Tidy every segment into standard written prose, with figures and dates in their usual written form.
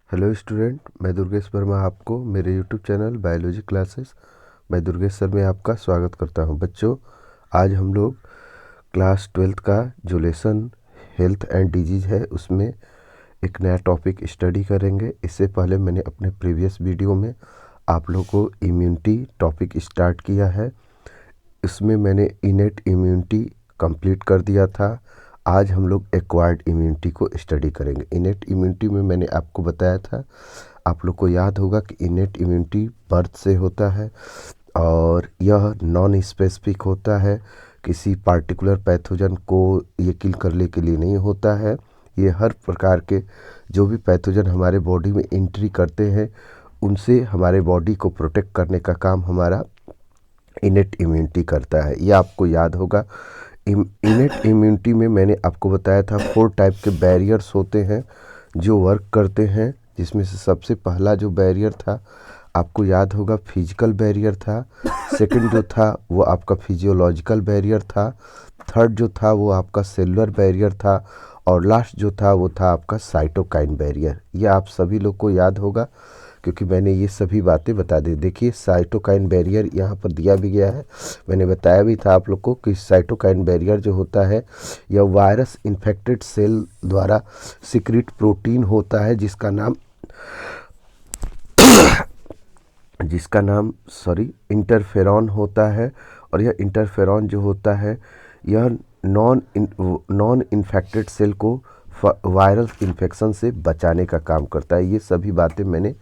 Hello student, मैं दुर्गेश वर्मा आपको मेरे YouTube channel biology classes bye Durgesh sir में आपका स्वागत करता हूं। बच्चों, आज हम लोग क्लास 12th का जो लेसन हेल्थ एंड डिजीज़ है उसमें एक नया टॉपिक स्टडी करेंगे। इससे पहले मैंने अपने प्रीवियस वीडियो में आप लोग को इम्यूनिटी टॉपिक स्टार्ट किया है। इसमें मैंने इनेट इम्यूनिटी कंप्लीट कर दिया था। आज हम लोग एक्वायर्ड इम्यूनिटी को स्टडी करेंगे। इनेट इम्यूनिटी में मैंने आपको बताया था, आप लोग को याद होगा कि इनेट इम्यूनिटी बर्थ से होता है और यह नॉन स्पेसिफिक होता है। किसी पार्टिकुलर पैथोजन को ये किल करने के लिए नहीं होता है। ये हर प्रकार के जो भी पैथोजन हमारे बॉडी में एंट्री करते हैं उनसे हमारे बॉडी को प्रोटेक्ट करने का काम हमारा इनेट इम्यूनिटी करता है। ये आपको याद होगा। इनेट इम्यूनिटी में मैंने आपको बताया था 4 टाइप के बैरियर्स होते हैं जो वर्क करते हैं, जिसमें से सबसे पहला जो बैरियर था आपको याद होगा फिजिकल बैरियर था। सेकंड जो था वो आपका फिजियोलॉजिकल बैरियर था। थर्ड जो था वो आपका सेलुलर बैरियर था और लास्ट जो था वो था आपका साइटोकाइन बैरियर। ये आप सभी लोग को याद होगा क्योंकि मैंने ये सभी बातें बता दी। देखिए, साइटोकाइन बैरियर यहाँ पर दिया भी गया है। मैंने बताया भी था आप लोग को कि साइटोकाइन बैरियर जो होता है यह वायरस इन्फेक्टेड सेल द्वारा सिक्रीट प्रोटीन होता है जिसका नाम इंटरफेरॉन होता है। और यह इंटरफेरॉन जो होता है यह नॉन इन्फेक्टेड सेल को वायरल इन्फेक्शन से बचाने का काम करता है। ये सभी बातें मैंने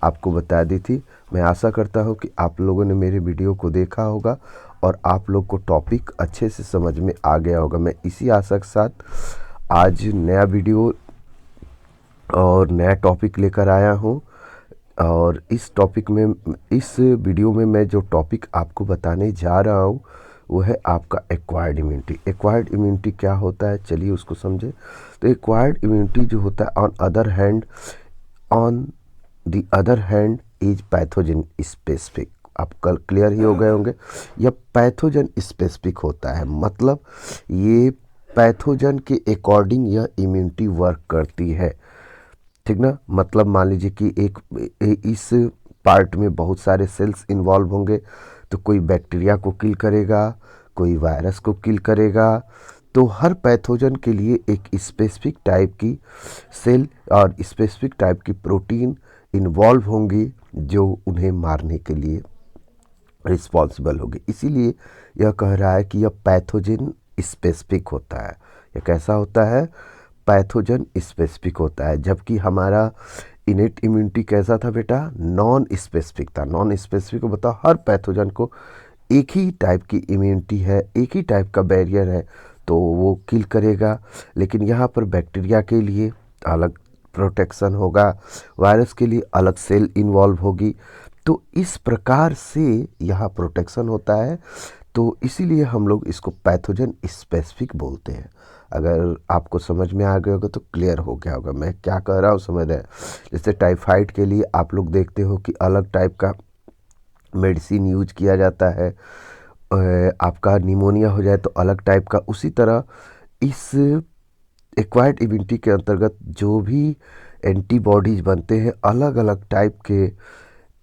आपको बता दी थी। मैं आशा करता हूँ कि आप लोगों ने मेरे वीडियो को देखा होगा और आप लोग को टॉपिक अच्छे से समझ में आ गया होगा। मैं इसी आशा के साथ आज नया वीडियो और नया टॉपिक लेकर आया हूँ। और इस वीडियो में मैं जो टॉपिक आपको बताने जा रहा हूँ वो है आपका एक्वायर्ड इम्यूनिटी। एक्वायर्ड इम्यूनिटी क्या होता है, चलिए उसको समझे। तो एक्वायर्ड इम्यूनिटी जो होता है on the other hand is pathogen specific. आप कल क्लियर ही हो गए होंगे। यह पैथोजन स्पेसिफिक होता है, मतलब ये पैथोजन के अकॉर्डिंग यह इम्यूनिटी वर्क करती है। ठीक ना। मतलब मान लीजिए कि इस पार्ट में बहुत सारे सेल्स इन्वॉल्व होंगे, तो कोई बैक्टीरिया को किल करेगा, कोई वायरस को किल करेगा। तो हर पैथोजन के लिए एक स्पेसिफिक टाइप की सेल और स्पेसिफिक टाइप की प्रोटीन इन्वॉल्व होंगी जो उन्हें मारने के लिए रिस्पॉन्सिबल होगी। इसीलिए यह कह रहा है कि यह पैथोजन स्पेसिफिक होता है। यह कैसा होता है? पैथोजन स्पेसिफिक होता है। जबकि हमारा इनेट इम्यूनिटी कैसा था बेटा? नॉन स्पेसिफिक था। नॉन स्पेसिफिक को बताओ, हर पैथोजन को एक ही टाइप की इम्यूनिटी है, एक ही टाइप का बैरियर है, तो वो किल करेगा। लेकिन यहाँ पर बैक्टीरिया के लिए अलग प्रोटेक्शन होगा, वायरस के लिए अलग सेल इन्वॉल्व होगी। तो इस प्रकार से यहाँ प्रोटेक्शन होता है। तो इसीलिए हम लोग इसको पैथोजन स्पेसिफिक बोलते हैं। अगर आपको समझ में आ गया होगा तो क्लियर हो गया होगा मैं क्या कह रहा हूँ, समझ रहे हैं। जैसे टाइफाइड के लिए आप लोग देखते हो कि अलग टाइप का मेडिसिन यूज किया जाता है। आपका निमोनिया हो जाए तो अलग टाइप का। उसी तरह इस एक्वायर्ड इम्यूनिटी के अंतर्गत जो भी एंटीबॉडीज बनते हैं, अलग अलग टाइप के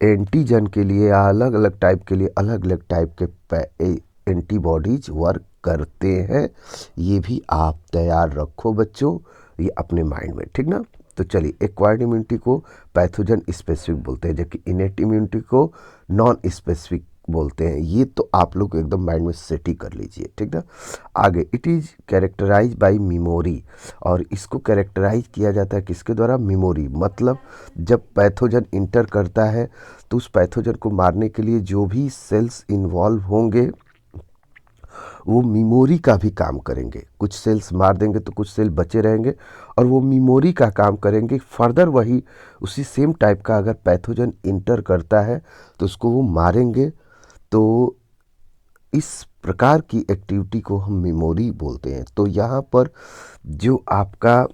एंटीजन के लिए अलग अलग टाइप के लिए अलग अलग टाइप के एंटीबॉडीज वर्क करते हैं। ये भी आप तैयार रखो बच्चों, ये अपने माइंड में, ठीक ना। तो चलिए, एक्वायर्ड इम्यूनिटी को पैथोजन स्पेसिफिक बोलते हैं, जबकि इनेट इम्यूनिटी को नॉन स्पेसिफिक बोलते हैं। ये तो आप लोग एकदम माइंड में सेट ही कर लीजिए, ठीक ना। आगे, it is characterise by memory. और इसको कैरेक्टराइज किया जाता है किसके द्वारा? मेमोरी। मतलब जब पैथोजन इंटर करता है तो उस पैथोजन को मारने के लिए जो भी सेल्स इन्वॉल्व होंगे वो मेमोरी का भी काम करेंगे। कुछ सेल्स मार देंगे तो कुछ सेल बचे रहेंगे और वो मेमोरी का काम करेंगे। फर्दर वही उसी सेम टाइप का अगर पैथोजन इंटर करता है तो उसको वो मारेंगे। तो इस प्रकार की एक्टिविटी को हम मेमोरी बोलते हैं। तो यहाँ पर जो आपका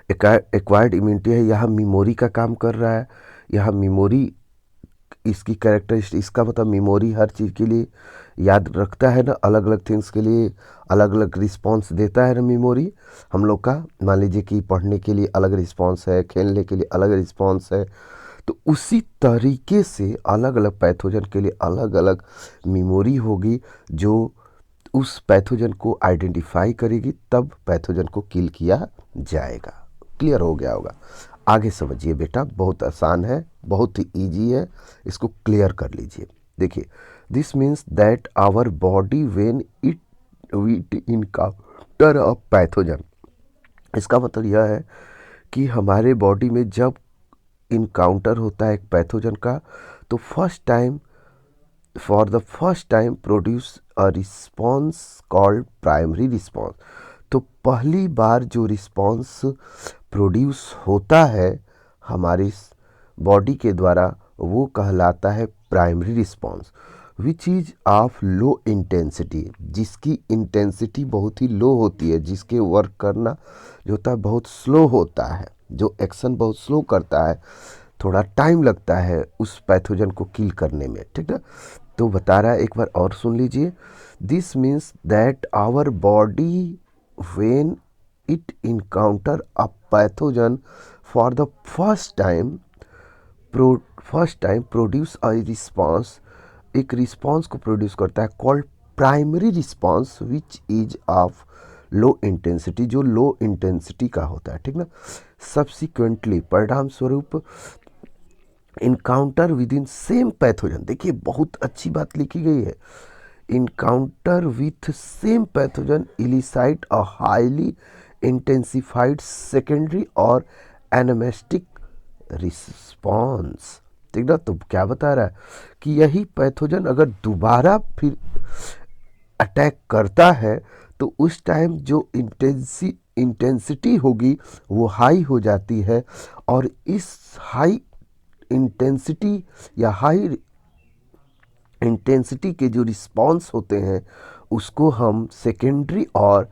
एक्वायर्ड इम्यूनिटी है, यहाँ मेमोरी का काम कर रहा है। यहाँ मेमोरी इसकी कैरेक्टरिस्टिक, इसका मतलब मेमोरी हर चीज़ के लिए याद रखता है ना, अलग अलग थिंग्स के लिए अलग अलग रिस्पॉन्स देता है ना मेमोरी हम लोग का। मान लीजिए कि पढ़ने के लिए अलग रिस्पॉन्स है, खेलने के लिए अलग रिस्पॉन्स है, तो उसी तरीके से अलग अलग पैथोजन के लिए अलग अलग मेमोरी होगी जो उस पैथोजन को आइडेंटिफाई करेगी, तब पैथोजन को किल किया जाएगा। क्लियर हो गया होगा। आगे समझिए बेटा, बहुत आसान है, बहुत ही ईजी है, इसको क्लियर कर लीजिए। देखिए, this means that our body when it encounter a pathogen, इसका मतलब यह है कि हमारे बॉडी में जब इनकाउंटर होता है एक पैथोजन का, तो for the first time produce a response called primary response. तो पहली बार जो रिस्पॉन्स प्रोड्यूस होता है हमारी बॉडी के द्वारा, वो कहलाता है primary response, which is of low intensity, जिसकी इंटेंसिटी बहुत ही लो होती है, जिसके वर्क करना जो होता है बहुत स्लो होता है, जो एक्शन बहुत स्लो करता है, थोड़ा टाइम लगता है उस पैथोजन को किल करने में। ठीक ना, तो बता रहा है, एक बार और सुन लीजिए। This means that our body when it encounter a pathogen for the first time produce a response, एक रिस्पॉन्स को प्रोड्यूस करता है called primary response, which is of low intensity, जो लो इंटेंसिटी का होता है। ठीक ना, सब्सिक्वेंटली, परिणाम स्वरूप encounter with in same pathogen, देखिए बहुत अच्छी बात लिखी गई है, encounter with same pathogen elicit a highly intensified secondary और एनामेस्टिक रिस्पॉन्स। ठीक ना, तो क्या बता रहा है कि यही पैथोजन अगर दोबारा फिर अटैक करता है, तो उस टाइम जो इंटेंसिटी होगी वो हाई हो जाती है, और इस हाई इंटेंसिटी या हाई इंटेंसिटी के जो रिस्पॉन्स होते हैं उसको हम सेकेंडरी और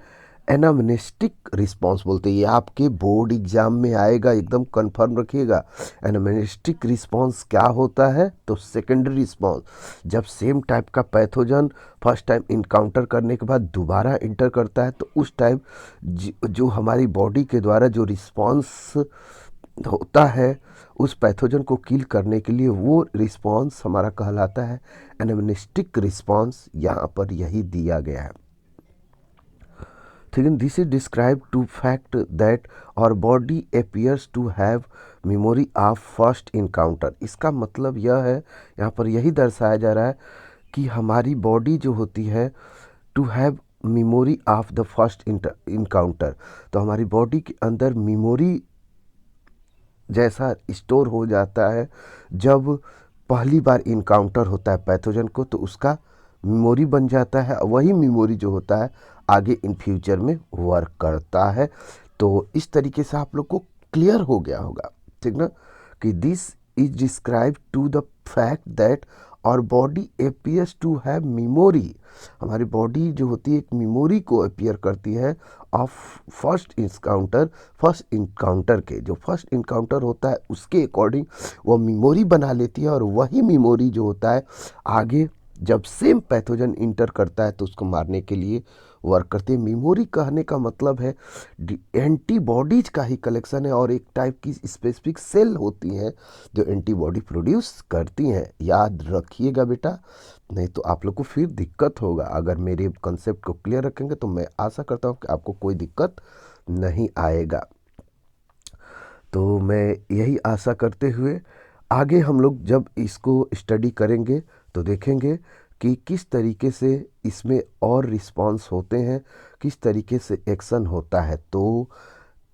एनामनेस्टिक रिस्पॉन्स बोलते हैं। ये आपके बोर्ड एग्जाम में आएगा, एकदम कंफर्म रखिएगा। एनामनेस्टिक रिस्पॉन्स क्या होता है, तो सेकेंडरी रिस्पॉन्स, जब सेम टाइप का पैथोजन फर्स्ट टाइम इनकाउंटर करने के बाद दोबारा इंटर करता है, तो उस टाइम जो हमारी बॉडी के द्वारा जो रिस्पॉन्स होता है उस पैथोजन को किल करने के लिए, वो रिस्पॉन्स हमारा कहलाता है एनामनेस्टिक रिस्पॉन्स। यहाँ पर यही दिया गया है। ठीक है, this is describe to fact that our body appears to have memory of first encounter. इसका मतलब यह है, यहाँ पर यही दर्शाया जा रहा है कि हमारी बॉडी जो होती है to have memory of the first encounter, तो हमारी बॉडी के अंदर मेमोरी जैसा स्टोर हो जाता है। जब पहली बार इनकाउंटर होता है पैथोजन को, तो उसका मेमोरी बन जाता है, वही मेमोरी जो होता है आगे इन फ्यूचर में वर्क करता है। तो इस तरीके से आप लोग को क्लियर हो गया होगा। ठीक ना, कि this is describe to the fact that our body appears to have memory, हमारी बॉडी जो होती है एक मेमोरी को अपीयर करती है ऑफ फर्स्ट इनकाउंटर के, जो फर्स्ट इनकाउंटर होता है उसके अकॉर्डिंग वो मेमोरी बना लेती है, और वही मेमोरी जो होता है आगे जब सेम पैथोजन इंटर करता है तो उसको मारने के लिए वर्क करती है। मेमोरी कहने का मतलब है एंटीबॉडीज का ही कलेक्शन है, और एक टाइप की स्पेसिफिक सेल होती हैं जो एंटीबॉडी प्रोड्यूस करती हैं। याद रखिएगा बेटा, नहीं तो आप लोग को फिर दिक्कत होगा। अगर मेरे कंसेप्ट को क्लियर रखेंगे तो मैं आशा करता हूँ कि आपको कोई दिक्कत नहीं आएगा। तो मैं यही आशा करते हुए आगे हम लोग जब इसको स्टडी करेंगे तो देखेंगे कि किस तरीके से इसमें और रिस्पॉन्स होते हैं, किस तरीके से एक्शन होता है। तो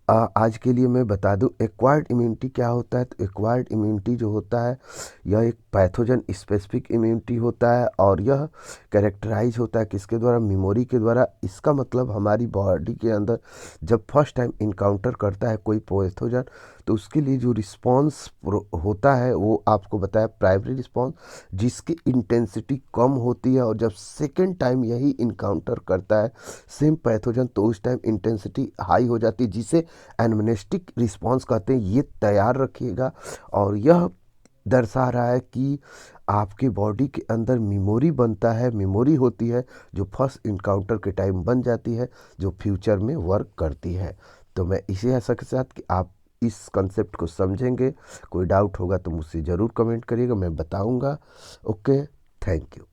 आज के लिए मैं बता दूं एक्वायर्ड इम्यूनिटी क्या होता है। तो एक्वायर्ड इम्यूनिटी जो होता है यह एक पैथोजन स्पेसिफिक इम्यूनिटी होता है, और यह कैरेक्टराइज होता है किसके द्वारा, मेमोरी के द्वारा। इसका मतलब हमारी बॉडी के अंदर जब फर्स्ट टाइम इनकाउंटर करता है कोई पैथोजन, तो उसके लिए जो रिस्पॉन्स होता है वो आपको बताया प्राइमरी रिस्पॉन्स, जिसकी इंटेंसिटी कम होती है, और जब सेकेंड टाइम यही इनकाउंटर करता है सेम पैथोजन तो उस टाइम इंटेंसिटी हाई हो जाती है, जिसे एनामनेस्टिक रिस्पॉन्स कहते हैं। ये तैयार रखिएगा, और यह दर्शा रहा है कि आपके बॉडी के अंदर मेमोरी बनता है, मेमोरी होती है जो फर्स्ट इनकाउंटर के टाइम बन जाती है, जो फ्यूचर में वर्क करती है। तो मैं इसी आशा के साथ कि आप इस कंसेप्ट को समझेंगे। कोई डाउट होगा तो मुझसे ज़रूर कमेंट करिएगा, मैं बताऊंगा। Okay, thank you.